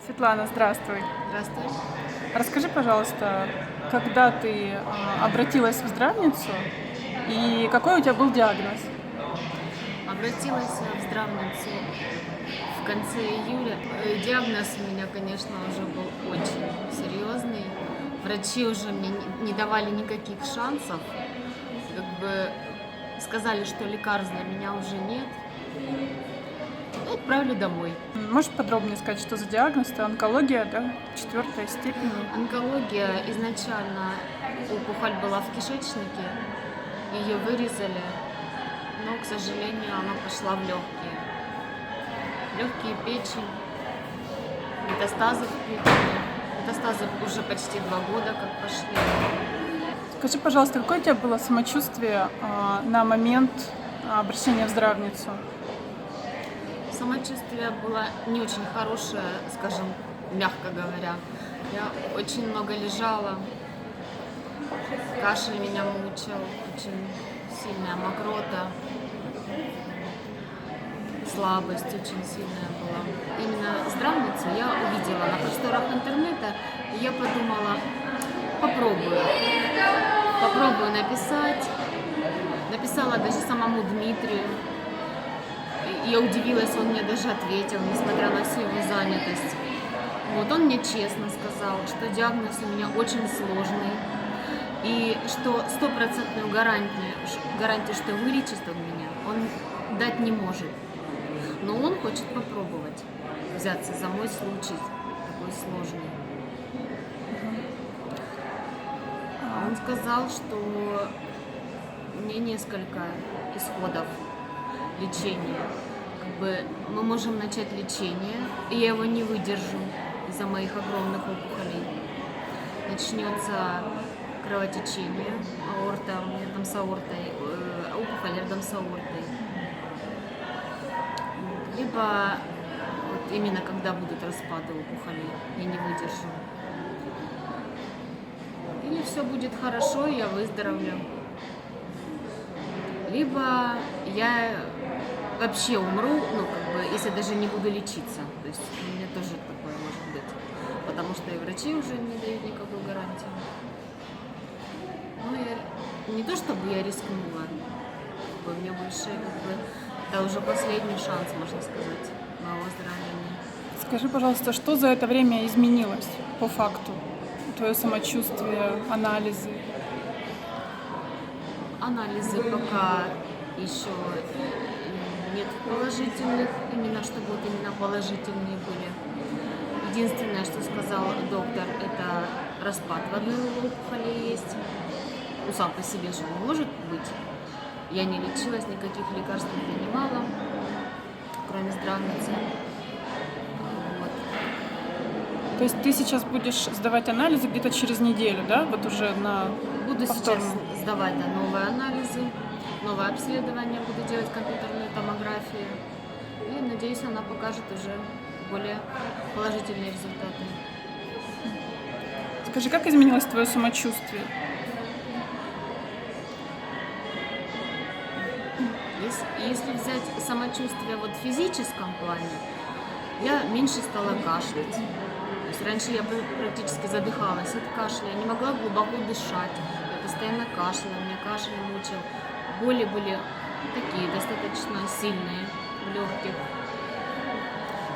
Светлана, здравствуй. Здравствуй. Расскажи, пожалуйста, когда ты обратилась в здравницу и какой у тебя был диагноз? Обратилась в здравницу в конце июля. Диагноз у меня, конечно, уже был очень серьезный. Врачи уже мне не давали никаких шансов. Как бы сказали, что лекарств для меня уже нет. И отправили домой. Можешь подробнее сказать, что за диагноз? Это онкология, да? Четвертой степени. Онкология. Изначально опухоль была в кишечнике. Ее вырезали. Но, к сожалению, она пошла в легкие. Легкие, печень, метастазы в печени. Метастазы уже почти 2 года как пошли. Скажи, пожалуйста, какое у тебя было самочувствие на момент обращения в здравницу? Самочувствие было не очень хорошее, скажем, мягко говоря. Я очень много лежала, кашель меня мучил, очень сильная мокрота, слабость очень сильная была. Именно здравницу я увидела на просторах интернета, и я подумала, попробую. Попробую написать. Написала даже самому Дмитрию. Я удивилась, он мне даже ответил, несмотря на всю его занятость. Вот он мне честно сказал, что диагноз у меня очень сложный. И что стопроцентную гарантию, что вылечит он меня, он дать не может. Но он хочет попробовать взяться за мой случай такой сложный. Он сказал, что мне несколько исходов лечения. Как бы мы можем начать лечение, и я его не выдержу из-за моих огромных опухолей. Начнется кровотечение, аорта, у меня там с аортой, опухоль рядом с аортой. Либо вот именно когда будут распады опухолей, я не выдержу. Или все будет хорошо, и я выздоровлю. Либо я вообще умру, если даже не буду лечиться. То есть у меня тоже такое может быть. Потому что и врачи уже не дают никакой гарантии. Ну, я не то чтобы я рискнула, у меня больше это уже последний шанс, можно сказать, на выздоровление. Скажи, пожалуйста, что за это время изменилось по факту? Твое самочувствие, анализы? Анализы пока еще нет положительных, именно чтобы вот именно положительные были. Единственное, что сказал доктор, это распад в одной опухоли есть. Ну, сам по себе же он может быть. Я не лечилась, никаких лекарств не принимала, кроме здравницы. Вот. То есть ты сейчас будешь сдавать анализы где-то через неделю, да? Вот уже на Буду повторно. сейчас сдавать новые анализы, новое обследование, буду делать компьютерную томографию. И надеюсь, она покажет уже более положительные результаты. Скажи, как изменилось твое самочувствие? Если взять самочувствие вот в физическом плане, я меньше стала кашлять. То есть раньше я практически задыхалась от кашля, я не могла глубоко дышать, я постоянно кашляла, меня кашель мучил. Боли были такие достаточно сильные в легких.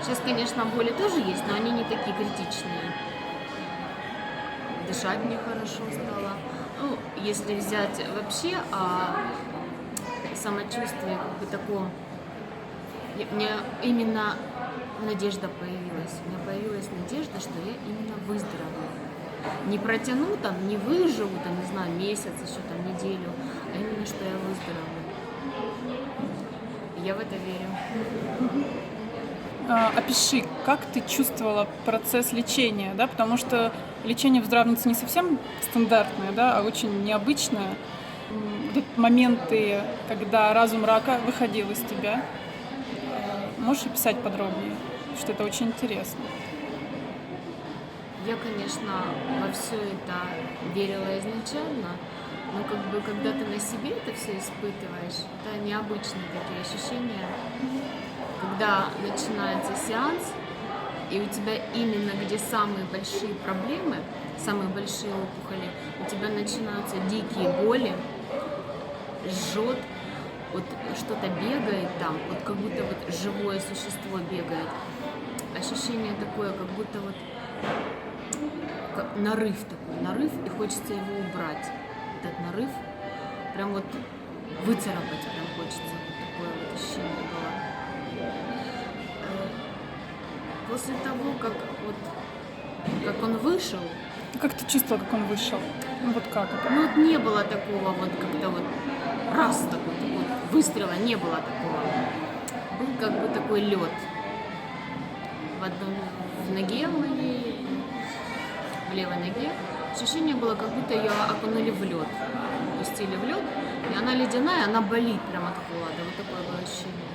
Сейчас, конечно, боли тоже есть, но они не такие критичные. Дышать мне хорошо стало. Ну, если взять вообще самочувствие как бы таком, у меня именно надежда появилась. У меня появилась надежда, что я именно выздоровею. Не протяну там, не выживу там, не знаю, месяц, еще там неделю, а именно, что я выздоровею. Я в это верю. Опиши, как ты чувствовала процесс лечения, да? Потому что лечение в здравнице не совсем стандартное, да, а очень необычное. Где-то моменты, когда разум рака выходил из тебя. Можешь описать подробнее, что это очень интересно. Я, конечно, во все это верила изначально, но как бы когда ты на себе это все испытываешь, это необычные такие ощущения. Когда начинается сеанс, и у тебя именно где самые большие проблемы, самые большие опухоли, у тебя начинаются дикие боли, жжет, вот что-то бегает там, вот как будто вот живое существо бегает. Ощущение такое, как будто вот нарыв такой, нарыв, и хочется его убрать. Этот нарыв прям вот выцарапать прям хочется. Вот такое вот ощущение было. После того, как он вышел, Как ты чувствовала, как он вышел? Ну вот как это? ну вот не было такого вот как-то вот раз такой вот выстрела, не было такого. Был как бы такой лед в ноге моей, в левой ноге. Ощущение было, как будто ее окунули в лед, пустили в лед, и она ледяная, она болит прям от холода, вот такое было ощущение.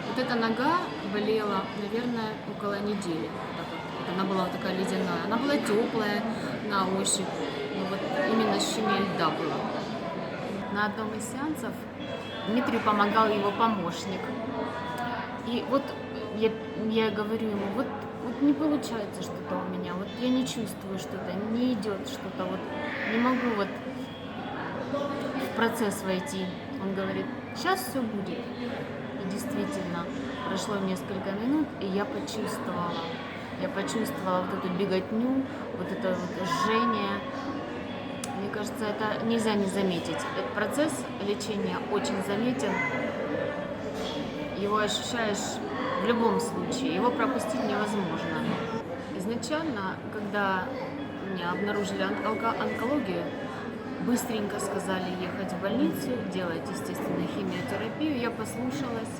Вот эта нога болела, наверное, около недели. Вот она была вот такая ледяная, она была теплая на ощупь, но вот именно ощущение льда было. На одном из сеансов Дмитрию помогал его помощник. И вот я говорю ему, вот не получается что-то у меня, вот я не чувствую что-то, не идет что-то, вот не могу вот в процесс войти. Он говорит, сейчас все будет. И действительно, прошло несколько минут, и я почувствовала вот эту беготню, вот это вот жжение. Мне кажется, это нельзя не заметить. Этот процесс лечения очень заметен. Его ощущаешь в любом случае, его пропустить невозможно. Изначально, когда меня обнаружили онкологию, быстренько сказали ехать в больницу, делать, естественно, химиотерапию. Я послушалась.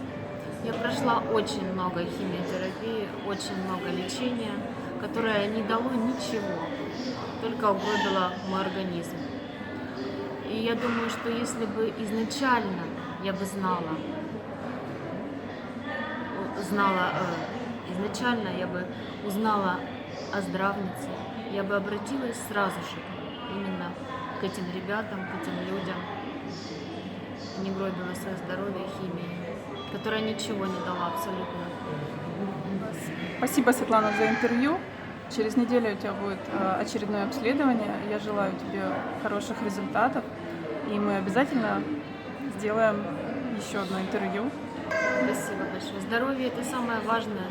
Я прошла очень много химиотерапии, очень много лечения, которое не дало ничего, только угробило мой организм. И я думаю, что если бы изначально я бы изначально я бы узнала о здравнице, я бы обратилась сразу же именно к этим ребятам, к этим людям, не гробила свое здоровье химией, которая ничего не дала абсолютно. Спасибо, Светлана, за интервью. Через неделю у тебя будет очередное обследование. Я желаю тебе хороших результатов, и мы обязательно сделаем еще одно интервью. Спасибо большое. Здоровье – это самое важное.